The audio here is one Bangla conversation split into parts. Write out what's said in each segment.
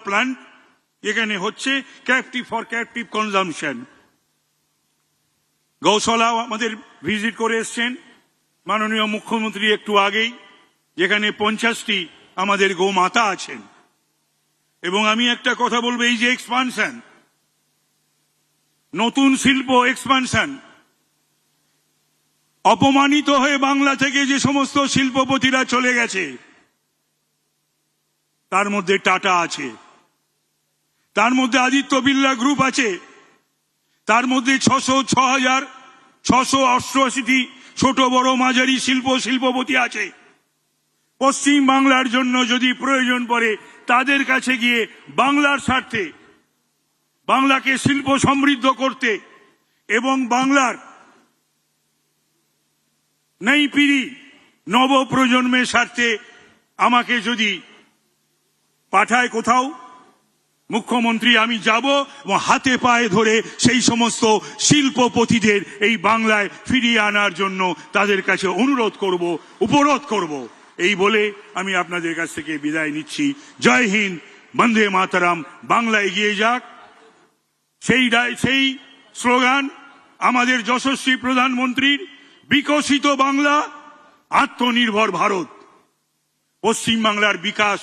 প্ল্যান্ট এখানে হচ্ছে ক্যাপটিভ ফর ক্যাপটিভ কনজামশন। গৌশালাও আমাদের ভিজিট করে এসছেন মাননীয় মুখ্যমন্ত্রী একটু আগেই, যেখানে 50টি আমাদের গোমাতা আছেন। এবং আমি একটা কথা বলবো, এই যে এক্সপানশন, নতুন শিল্প এক্সপানশন, অপমানিত হয়ে বাংলা থেকে যে সমস্ত শিল্পপতিরা চলে গেছে, তার মধ্যে টাটা আছে, তার মধ্যে আদিত্য বিড়লা গ্রুপ আছে, তার মধ্যে 6,688টি ছোট বড় মাঝারি শিল্পপতি আছে। পশ্চিম বাংলার জন্য যদি প্রয়োজন পড়ে তাদের কাছে গিয়ে বাংলার স্বার্থে, বাংলাকে শিল্প সমৃদ্ধ করতে এবং বাংলার নই পিঢ়ি নব প্রজন্মের স্বার্থে আমাকে যদি পাঠায় কোথাও মুখ্যমন্ত্রী, আমি যাব এবং হাতে পায়ে ধরে সেই সমস্ত শিল্পপতিদের এই বাংলায় ফিরিয়ে আনার জন্য তাদের কাছে অনুরোধ করব, উপরোধ করব। এই বলে আমি আপনাদের কাছ থেকে বিদায় নিচ্ছি। জয় হিন্দ, বন্দে মাতরম, বাংলা এগিয়ে যাক। সেই স্লোগান আমাদের যশস্বী প্রধানমন্ত্রীর, বিকশিত বাংলা, আত্মনির্ভর ভারত। পশ্চিম বাংলার বিকাশ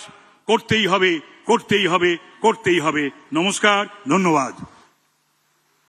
করতেই হবে, করতেই হবে, করতেই হবে। নমস্কার, ধন্যবাদ।